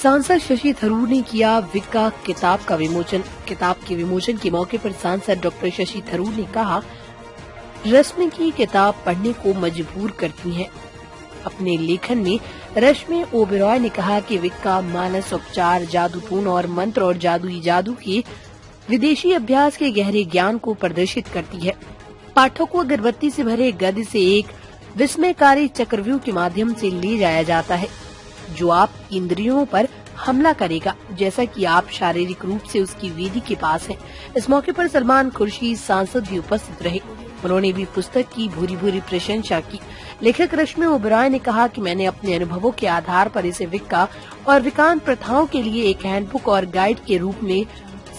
सांसद शशि थरूर ने किया विक्का किताब का विमोचन। किताब के विमोचन के मौके पर सांसद डॉक्टर शशि थरूर ने कहा, रश्मि की किताब पढ़ने को मजबूर करती है। अपने लेखन में रश्मि ओबेरॉय ने कहा कि विक्का मानस उपचार, जादूटून और मंत्र और जादुई जादू के विदेशी अभ्यास के गहरे ज्ञान को प्रदर्शित करती है। पाठक को अगरबत्ती से भरे गद्य से एक विस्मयकारी चक्रव्यूह के माध्यम से ले जाया जाता है, जो आप इंद्रियों पर हमला करेगा, जैसा कि आप शारीरिक रूप से उसकी वेदी के पास हैं। इस मौके पर सलमान खुर्शीद सांसद भी उपस्थित रहे। उन्होंने भी पुस्तक की भूरी भूरी प्रशंसा की। लेखक रश्मि ओबेरॉय ने कहा कि मैंने अपने अनुभवों के आधार पर इसे विक्का और विकांत प्रथाओं के लिए एक हैंडबुक और गाइड के रूप में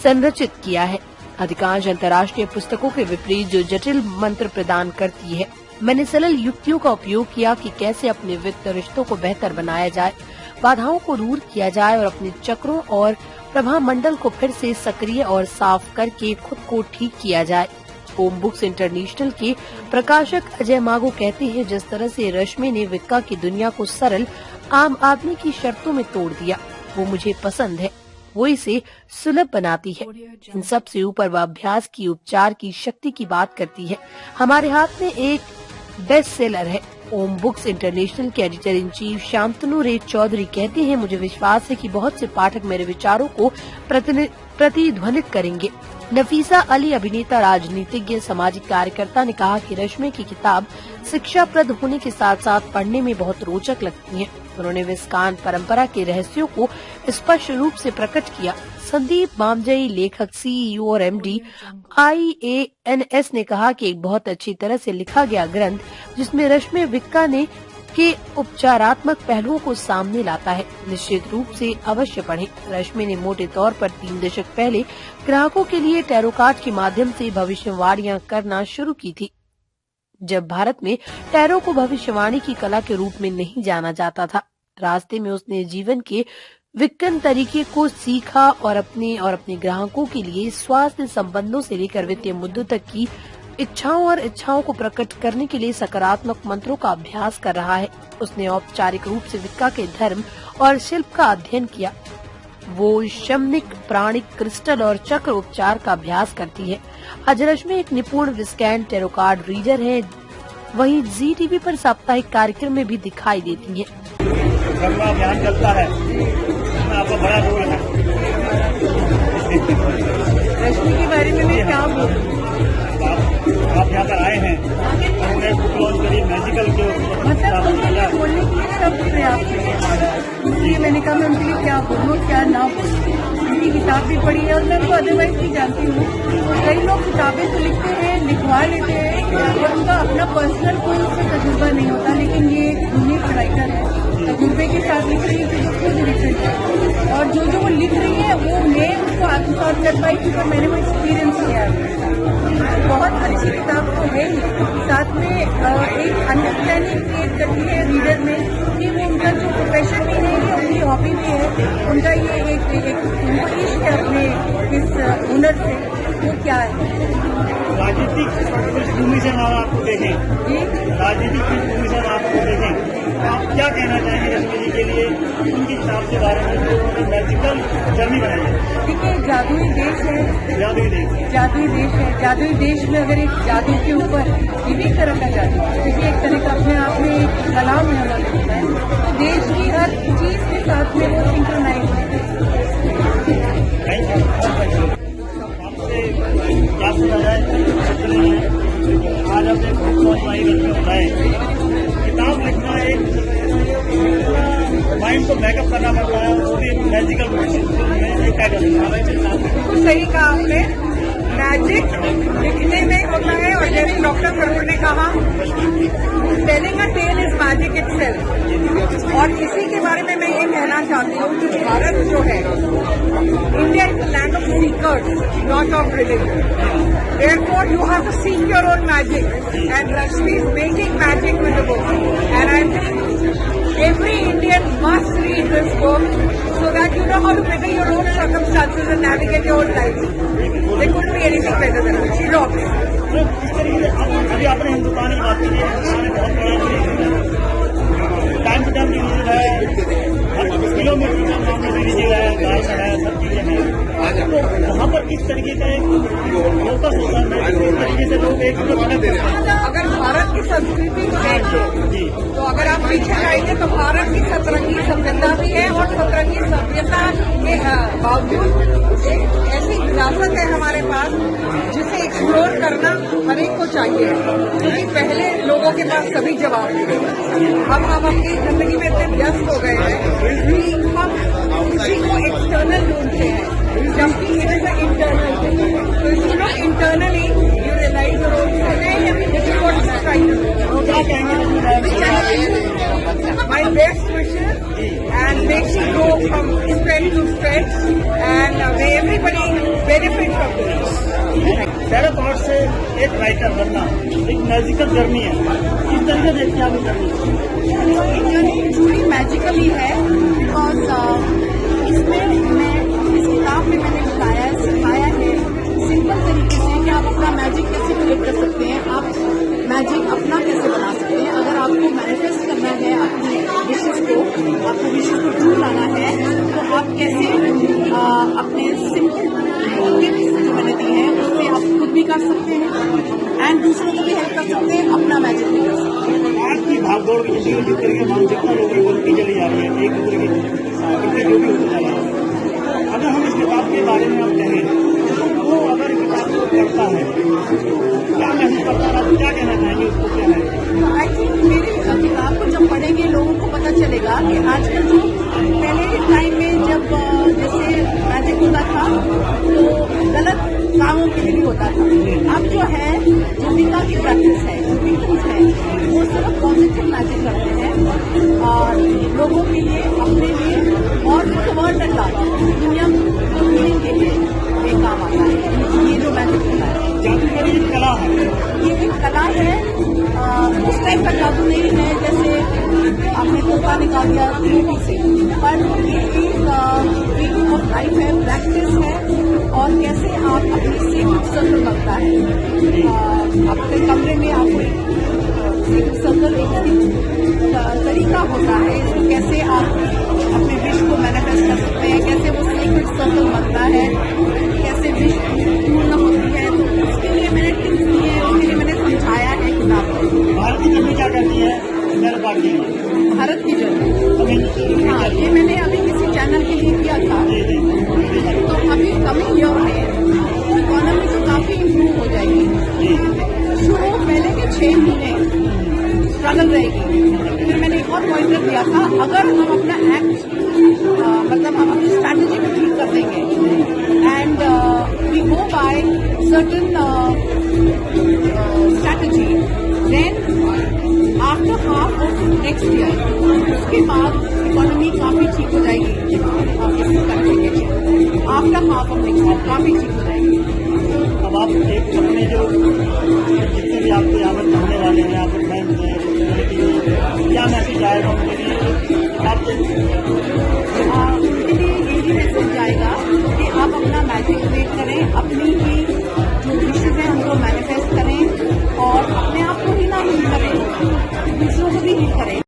संरचित किया है। अधिकांश अंतर्राष्ट्रीय पुस्तकों के विपरीत जो जटिल मंत्र प्रदान करती है, मैंने सरल युक्तियों का उपयोग किया कि कैसे अपने वित्त रिश्तों को बेहतर बनाया जाए, बाधाओं को दूर किया जाए और अपने चक्रों और प्रभा मंडल को फिर से सक्रिय और साफ करके खुद को ठीक किया जाए। ओम बुक्स इंटरनेशनल के प्रकाशक अजय मागो कहते हैं, जिस तरह से रश्मि ने विक्का की दुनिया को सरल आम आदमी की शर्तों में तोड़ दिया, वो मुझे पसंद है। वो इसे सुलभ बनाती है। इन सब से ऊपर वह अभ्यास की, उपचार की शक्ति की बात करती है। हमारे हाथ में एक बेस्ट सेलर है। ओम बुक्स इंटरनेशनल के एडिटर इन चीफ शांतनु रे चौधरी कहते हैं, मुझे विश्वास है कि बहुत से पाठक मेरे विचारों को प्रतिध्वनित करेंगे। नफीसा अली, अभिनेता, राजनीतिज्ञ, सामाजिक कार्यकर्ता, ने कहा कि रश्मि की किताब शिक्षाप्रद होने के साथ साथ पढ़ने में बहुत रोचक लगती है। उन्होंने विस्कान परंपरा के रहस्यों को स्पष्ट रूप से प्रकट किया। संदीप मामजई, लेखक, सीईओ और एमडी IANS, ने कहा कि एक बहुत अच्छी तरह से लिखा गया ग्रंथ जिसमें रश्मि विक्का के उपचारात्मक पहलुओं को सामने लाता है। निश्चित रूप से अवश्य पढ़ें। रश्मि ने मोटे तौर पर 3 दशक पहले ग्राहकों के लिए टैरो कार्ड के माध्यम से भविष्यवाणियां करना शुरू की थी, जब भारत में टैरो को भविष्यवाणी की कला के रूप में नहीं जाना जाता था। रास्ते में उसने जीवन के विक्कन तरीके को सीखा और अपने ग्राहकों के लिए स्वास्थ्य संबंधों से लेकर वित्तीय मुद्दों तक की इच्छाओं को प्रकट करने के लिए सकारात्मक मंत्रों का अभ्यास कर रहा है। उसने औपचारिक रूप से विक्का के धर्म और शिल्प का अध्ययन किया। वो शमनिक, प्राणिक, क्रिस्टल और चक्र उपचार का अभ्यास करती है। आज रश्मि एक निपुण विस्कैन टैरो कार्ड रीडर है। वहीं जी टीवी पर साप्ताहिक कार्यक्रम में भी दिखाई देती है। अभियान चलता है, आपका बड़ा रोल है। रश्मि के बारे में मैं क्या बोलूं? आप यहाँ पर आए हैं, हमने बुक लॉन्च करी मैजिकल के, मतलब उनके लिए बोलने के लिए शब्द पर्याप्त है। इसलिए मैंने कहा मैं उनके लिए क्या बोलूँ क्या ना बोलूँ। उनकी किताब भी पढ़ी है और मैं उनको अदरवाइज भी जानती हूँ। कई लोग किताबें तो लिखते हैं, लिखवा लेते हैं और उनका अपना पर्सनल कोई उससे तजुर्बा नहीं होता, लेकिन ये यूनिक राइटर है, तजुर्बे के साथ लिख रही है, जो खुद लिख रही है और जो वो लिख रही है वो मैं उसको आत्मसात कर पाई क्योंकि मैंने वो एक्सपीरियंस किया है। बहुत अच्छी किताब तो है ही, साथ में एक अंडरस्टैंडिंग क्रिएट करती है रीडर में कि वो उनका जो प्रोफेशन भी है, ये उनकी हॉबी भी है, उनका ये एक उनको इश्क है अपने इस हुनर से, वो क्या है। राजनीतिक पृष्ठभूमि से आपको देखें, राजनीतिक पृष्ठभूमि से आपको देखें, आप क्या कहना चाहेंगे रश्मि जी के लिए उनकी किताब के बारे में, जो उन्होंने मैजिकल जर्नी बनाई है? देखिए, जादुई देश है, जादुई देश है। जादुई देश में अगर एक जादू के ऊपर किसी तरह का जादू, क्योंकि एक तरह का अपने आप में एक कलाम होना लगता है, तो देश की हर चीज के साथ में वो सिंक्रोनाइज है। क्या सुना जाए, आज आपने बुक लॉन्च होता है, किताब लिखना एक माइंड को बैकअप करना पड़ता है, वो भी मैजिकल क्या करना। सही कहा आपने, मैजिक लिखने में होता है और जैसे डॉक्टर थरूर ने कहा, telling a tale is magic itself. और इसी के बारे में मैं ये कहना चाहती हूँ कि भारत जो है, India is the land of seekers, not of religion. Therefore, you have to seek your own magic, and Rashmi is making magic with the book. And I think every Indian must read this book so that you know how to better your own circumstances and navigate your own life. There couldn't be anything better than her. She rocks. अभी आपने हिंदुस्तान की बात की है, बहुत बड़ा time to time news है, kilometre का मामला है, सब चीजें हैं, तो वहाँ पर किस तरीके का एक फोकस होता है, किस तरीके से लोग एक अगर भारत की संस्कृति को देखें तो अगर आप पीछे जाएंगे तो भारत की सतरंगी सभ्यता भी है और सतरंगी सभ्यता के बावजूद एक ऐसी विरासत है हमारे पास जिसे एक्सप्लोर करना हर एक को चाहिए, क्योंकि पहले लोगों के पास सभी जवाब थे। अब हम अपनी जिंदगी में इतने व्यस्त हो गए हैं कि हम किसी को एक्सटर्नल ढूंढते हैं जबकि इट इज इंटरनल थिंग। तो इसलिए internally you realise your own my best wishes and makes you go from strength to strength and may everybody benefit from this. पहले तौर से एक राइटर बनना एक मैजिकल जर्नी है, किस तरीके से देखते हैं आप जर्नी पूरी मैजिकल ही है, बिकॉज इसमें मैं इस किताब में मैंने बताया है, सिखाया है सिंपल तरीके से कि आप अपना मैजिक कैसे क्रिएट कर सकते हैं, आप मैजिक अपना कैसे बना सकते हैं। अगर आपको मैनिफेस्ट करना है अपनी विशेष को, आपको विशेष को ट्रू लाना है, तो आप कैसे अपने सिंपल टिप्स जो मैंने दी हैं उससे आप खुद भी कर सकते हैं एंड दूसरों को भी हेल्प कर सकते हैं, अपना मैजिक भी कर सकते हैं। आज की भागदौड़ की जिंदगी जिस तरह की मानसिकता लोगों की बनती चली जा रही है, एक दूसरे की जो भी होता जा रहा है, अगर हम इस किताब के बारे में आप कहें तो वो अगर किताब को पढ़ता है क्या महसूस करता है, आप क्या कहना चाहेंगे उसको, क्या है? आई थिंक मेरी किताब को जब पढ़ेंगे लोगों को पता चलेगा कि आजकल जो पहले के टाइम में जब जैसे मैजिक होता था तो गलत कामों के लिए भी होता था। अब जो है जो विका की प्रैक्टिस है, जो विक्टिम्स है, वो सिर्फ पॉजिटिव मैजिक करते हैं और लोगों के लिए, अपने लिए और वर्ल्ड एट लार्ज दुनिया मीनिंग के लिए ये काम आता है। ये जो मैजिक होता है जादूगरी एक कला है, ये एक कला है, उस टाइप का जादू नहीं है जैसे आपने तोहफा निकाल दिया मूवी से, पर ये एक वे ऑफ लाइफ है, प्रैक्टिस है और कैसे आप अपनी सेफ सर्कल बनता है। अपने कमरे में आपको सेफ सर्कल एक तरीका होता है, इसमें कैसे आप अपने विश को मैनिफेस्ट कर सकते हैं, कैसे वो सेफ सर्कल बनता है, कैसे विश पूर्ण होती है। तो उसके लिए मैंने टिप्स दिए हैं, उसके लिए मैंने समझाया है किताब में। भारत की जर्नी क्या करती है मेरे पार्टी भारत की जर्नी, हाँ, ये मैंने अभी किसी चैनल के लिए किया था। तो अभी कमिंग ईयर में इकोनॉमी तो काफी इम्प्रूव हो जाएगी। शुरू पहले के 6 महीने स्ट्रगल रहेगी, फिर मैंने एक और पॉइंटर दिया था, अगर हम अपना एक्ट मतलब हम अपनी स्ट्रैटेजी को ठीक कर देंगे and we go by certain strategy, then after half of next year, उसके बाद इकोनॉमी काफी ठीक हो जाएगी इस कंट्री के लिए। After half of next year काफी ठीक हो जाएगी। अब आप एक अपने जो जितने भी आपके यहाँ पर पढ़ने वाले हैं, आपके फैंस हैं, क्या मैसेज आएगा उनके लिए आपसे?